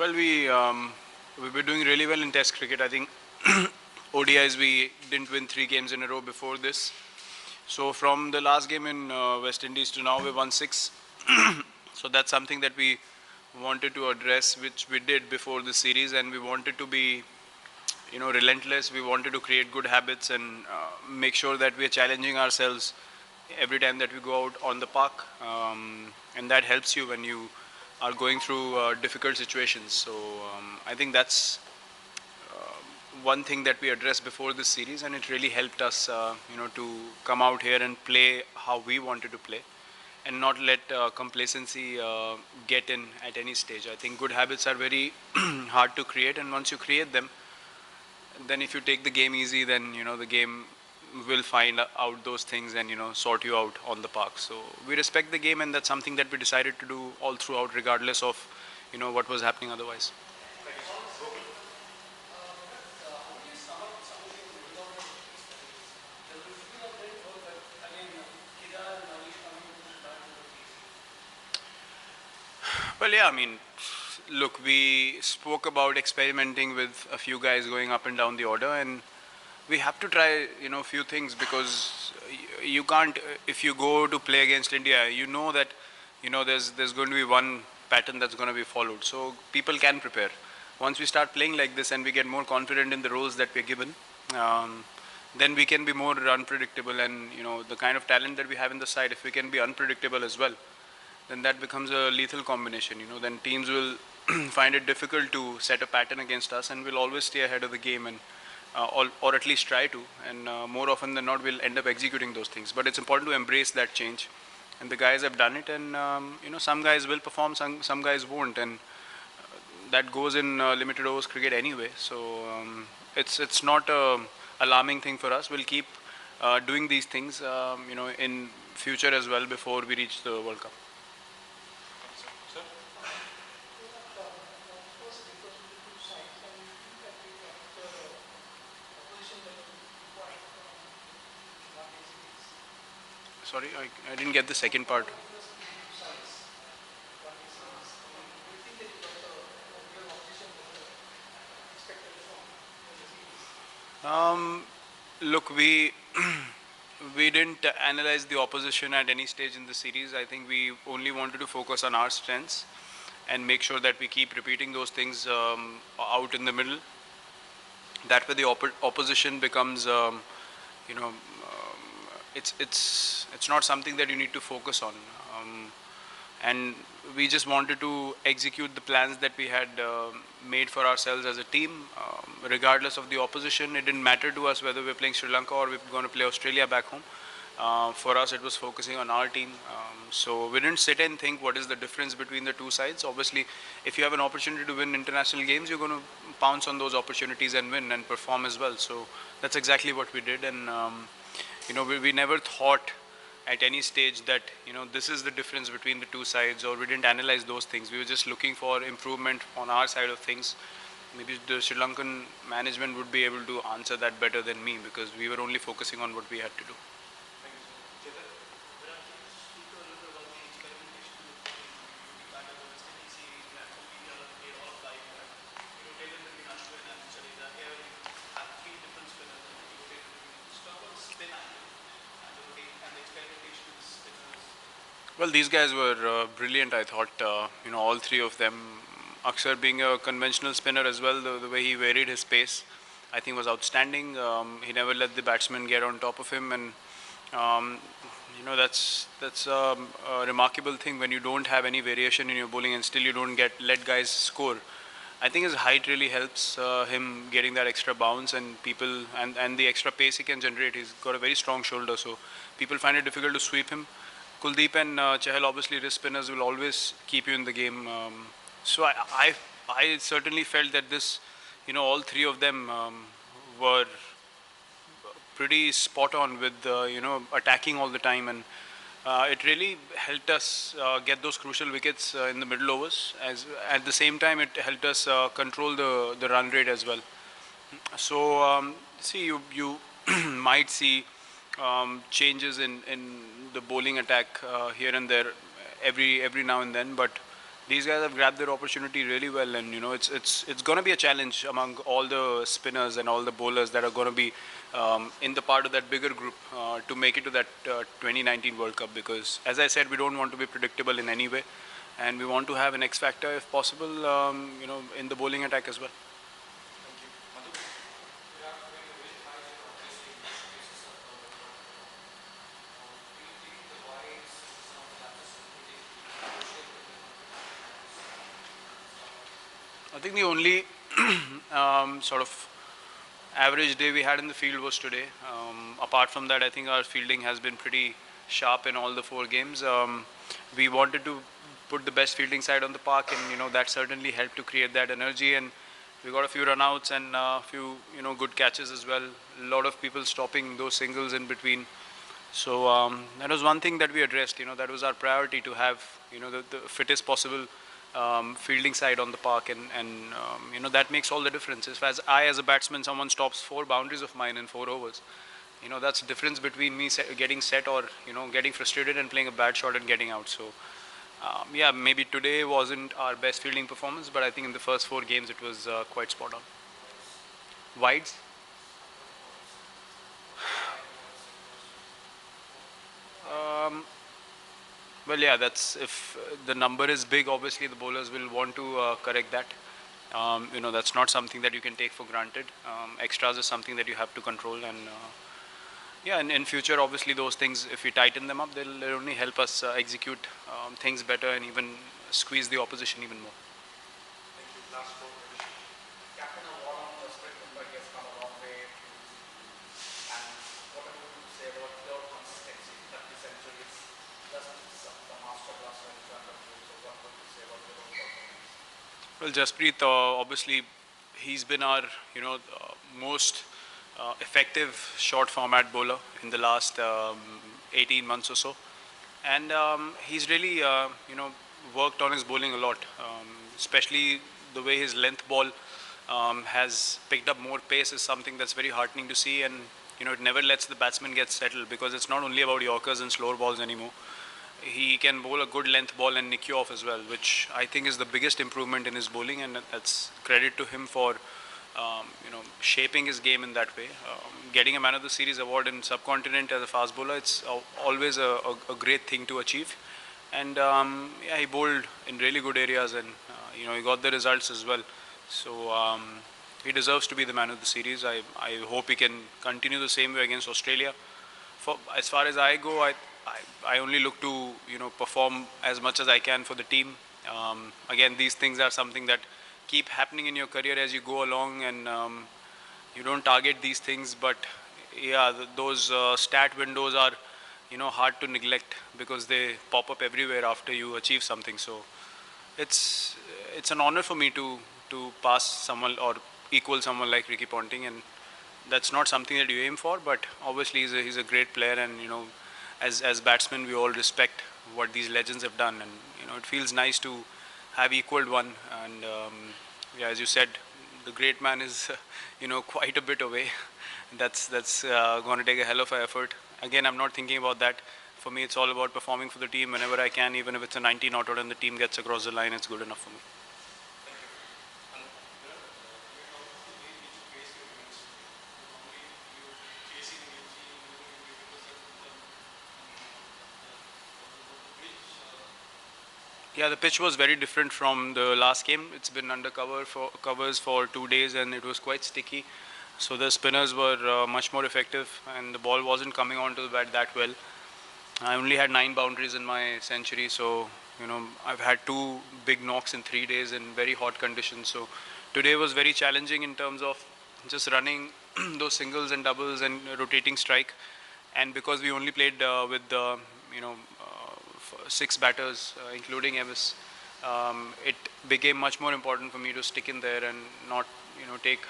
Well, we were doing really well in Test cricket. I think ODIs we didn't win 3 games in a row before this. So from the last game in West Indies to now, we won 6. So that's something that we wanted to address, which we did before the series, and we wanted to be, relentless. We wanted to create good habits and make sure that we are challenging ourselves every time that we go out on the park, and that helps you when you are going through difficult situations. So I think that's one thing that we addressed before this series, and it really helped us, to come out here and play how we wanted to play, and not let complacency get in at any stage. I think good habits are very hard to create, and once you create them, then if you take the game easy, then the game will find out those things and sort you out on the park. So we respect the game, and that's something that we decided to do all throughout, regardless of what was happening otherwise. Well, yeah, I mean, look, we spoke about experimenting with a few guys going up and down the order, and we have to try, a few things, because you can't, if you go to play against India, that, there's going to be one pattern that's going to be followed. So people can prepare. Once we start playing like this and we get more confident in the roles that we're given, um, then we can be more unpredictable. And, the kind of talent that we have in the side, if we can be unpredictable as well, then that becomes a lethal combination. Then teams will find it difficult to set a pattern against us, and we'll always stay ahead of the game, and or at least try to. And more often than not, we'll end up executing those things. But it's important to embrace that change, and the guys have done it. And some guys will perform, some guys won't, and that goes in limited overs cricket anyway. So it's not a alarming thing for us. We'll keep doing these things, in future as well, before we reach the World Cup. Sorry, I didn't get the second part. Um, Look, we we didn't analyze the opposition at any stage in the series. I think we only wanted to focus on our strengths and make sure that we keep repeating those things out in the middle. That way, the opposition becomes, it's not something that you need to focus on. And we just wanted to execute the plans that we had made for ourselves as a team, regardless of the opposition. It didn't matter to us whether we're playing Sri Lanka or we're going to play Australia back home. For us, it was focusing on our team. So we didn't sit and think what is the difference between the two sides. Obviously, if you have an opportunity to win international games, you're going to pounce on those opportunities and win and perform as well. So that's exactly what we did. And we never thought at any stage that this is the difference between the two sides, or we didn't analyze those things. We were just looking for improvement on our side of things. Maybe the Sri Lankan management would be able to answer that better than me, because we were only focusing on what we had to do. Well, these guys were brilliant, I thought. All three of them. Akshar, being a conventional spinner as well, the way he varied his pace, I think was outstanding. He never let the batsman get on top of him, and um, that's a remarkable thing when you don't have any variation in your bowling and still you don't let guys score. I think his height really helps him getting that extra bounce, and and the extra pace he can generate. He's got a very strong shoulder, so people find it difficult to sweep him. Kuldeep and Chahal, obviously, wrist spinners will always keep you in the game. So I certainly felt that all three of them were pretty spot on with attacking all the time, and it really helped us get those crucial wickets in the middle overs. As at the same time, it helped us control the run rate as well. So see, you might see changes in the bowling attack here and there every now and then, but these guys have grabbed their opportunity really well, and it's going to be a challenge among all the spinners and all the bowlers that are going to be in the part of that bigger group to make it to that 2019 World Cup. Because, as I said, we don't want to be predictable in any way, and we want to have an X factor if possible, in the bowling attack as well. I think the only sort of average day we had in the field was today. Apart from that, I think our fielding has been pretty sharp in all the 4 games. We wanted to put the best fielding side on the park, and that certainly helped to create that energy. And we got a few runouts and a few good catches as well. A lot of people stopping those singles in between. So that was one thing that we addressed. That was our priority, to have the fittest possible fielding side on the park, and that makes all the difference. As a batsman, someone stops 4 boundaries of mine in 4 overs. That's the difference between me getting set, or getting frustrated and playing a bad shot and getting out. So yeah, maybe today wasn't our best fielding performance, but I think in the first 4 games it was quite spot on. Wides. Um, Well, yeah, that's if the number is big, obviously the bowlers will want to correct that. That's not something that you can take for granted. Extras is something that you have to control, and yeah, and in future, obviously those things, if we tighten them up, they'll only help us execute things better and even squeeze the opposition even more. Well, Jasprit, obviously, he's been our most effective short format bowler in the last 18 months or so, and he's really worked on his bowling a lot, especially the way his length ball has picked up more pace is something that's very heartening to see, and it never lets the batsman get settled, because it's not only about Yorkers and slower balls anymore. He can bowl a good length ball and nick you off as well, which I think is the biggest improvement in his bowling, and that's credit to him for shaping his game in that way. Getting a Man of the Series award in subcontinent as a fast bowler, it's always a great thing to achieve. And yeah, he bowled in really good areas, and he got the results as well. So he deserves to be the Man of the Series. I hope he can continue the same way against Australia. As far as I go, I only look to perform as much as I can for the team. Again, these things are something that keep happening in your career as you go along, and you don't target these things. But yeah, those stat windows are hard to neglect, because they pop up everywhere after you achieve something. So it's an honor for me to pass someone or equal someone like Ricky Ponting, and that's not something that you aim for. But obviously he's a great player, and as batsmen, we all respect what these legends have done, and it feels nice to have equaled one. And yeah, as you said, the great man is quite a bit away. That's going to take a hell of an effort. Again, I'm not thinking about that. For me, it's all about performing for the team whenever I can, even if it's a 90 not out and the team gets across the line, it's good enough for me. Yeah, the pitch was very different from the last game. It's been under covers for 2 days, and it was quite sticky. So the spinners were much more effective, and the ball wasn't coming onto the bat that well. I only had 9 boundaries in my century, so I've had 2 big knocks in 3 days in very hot conditions. So today was very challenging in terms of just running those singles and doubles and rotating strike. And because we only played with the 6 batters, including Evis, it became much more important for me to stick in there and not take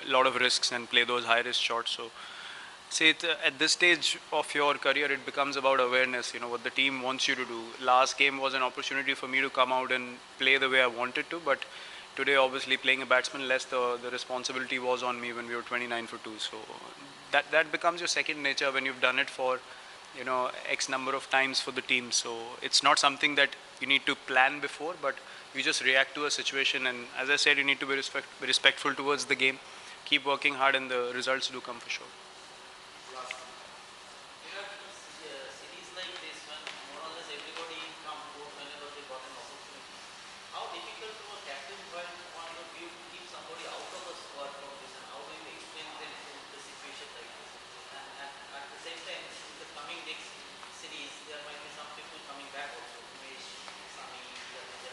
a lot of risks and play those high risk shots. So say at this stage of your career, it becomes about awareness, what the team wants you to do. Last game was an opportunity for me to come out and play the way I wanted to, but today, obviously, playing a batsman less, the responsibility was on me when we were 29 for 2. So that becomes your second nature when you've done it for X number of times for the team. So it's not something that you need to plan before, but you just react to a situation. And as I said, you need to be respectful towards the game, keep working hard, and the results do come for sure. Cities like this, when more or less everybody come good whenever they got an opportunity, how difficult to a captain point of view to keep somebody out of a squad from this, and how do you explain them to the situation like this? And at the same time, in the coming next series, there might be some people coming back also, Umesh, Sami, Jadeja.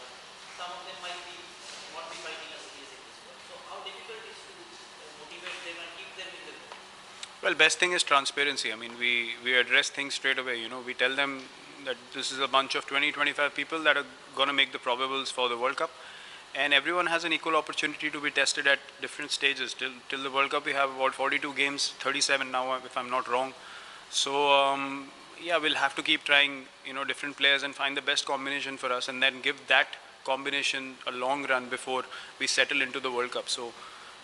Some of them might be not be fighting a series in this squad. So how difficult is to motivate them and keep them in the group? Well, best thing is transparency. I mean, we address things straight away. We tell them that this is a bunch of 20, 25 people that are going to make the probables for the World Cup, and everyone has an equal opportunity to be tested at different stages. Till the World Cup, we have about 42 games, 37 now, if I'm not wrong. So yeah, we'll have to keep trying, different players and find the best combination for us, and then give that combination a long run before we settle into the World Cup. So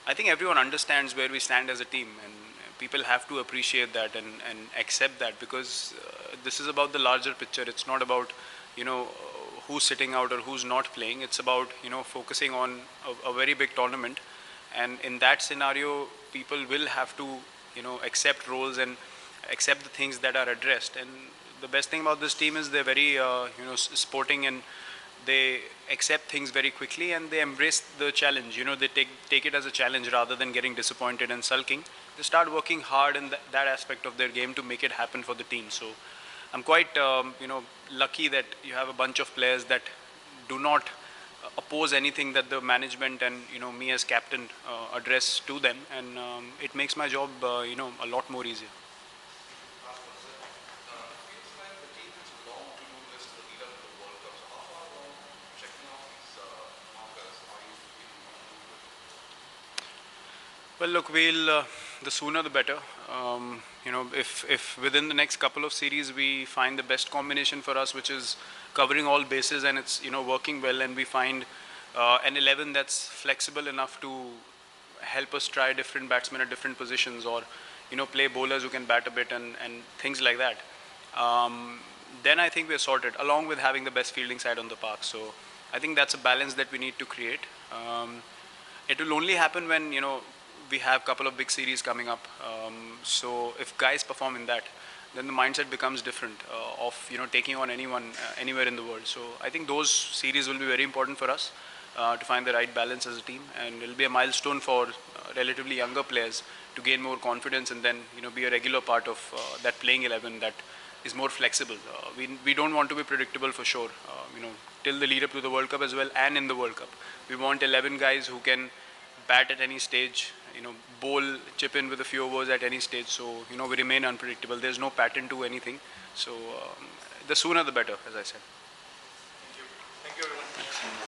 I think everyone understands where we stand as a team, and people have to appreciate that and accept that, because this is about the larger picture. It's not about who's sitting out or who's not playing. It's about focusing on a very big tournament, and in that scenario, people will have to accept roles and accept the things that are addressed. And the best thing about this team is they're very sporting, and they accept things very quickly, and they embrace the challenge. They take it as a challenge rather than getting disappointed and sulking. They start working hard in that aspect of their game to make it happen for the team. So I'm quite lucky that you have a bunch of players that do not oppose anything that the management and me as captain address to them, and it makes my job a lot more easier. Last one, sir. It feels like the team has a long to-do list to lead up to the World Cup. So how far along checking off these markers are you feeling comfortable with? Well, look, the sooner the better. If within the next couple of series we find the best combination for us, which is covering all bases, and it's working well, and we find an 11 that's flexible enough to help us try different batsmen at different positions, or play bowlers who can bat a bit, and things like that. Then I think we're sorted, along with having the best fielding side on the park. So I think that's a balance that we need to create. It will only happen when we have a couple of big series coming up. So if guys perform in that, then the mindset becomes different of taking on anyone anywhere in the world. So I think those series will be very important for us to find the right balance as a team, and it'll be a milestone for relatively younger players to gain more confidence, and then be a regular part of that playing 11 that is more flexible. We don't want to be predictable for sure. Till the lead up to the World Cup as well, and in the World Cup, we want 11 guys who can bat at any stage, bowl, chip in with a few overs at any stage. So we remain unpredictable. There's no pattern to anything. So the sooner the better, as I said. Thank you. Thank you, everyone.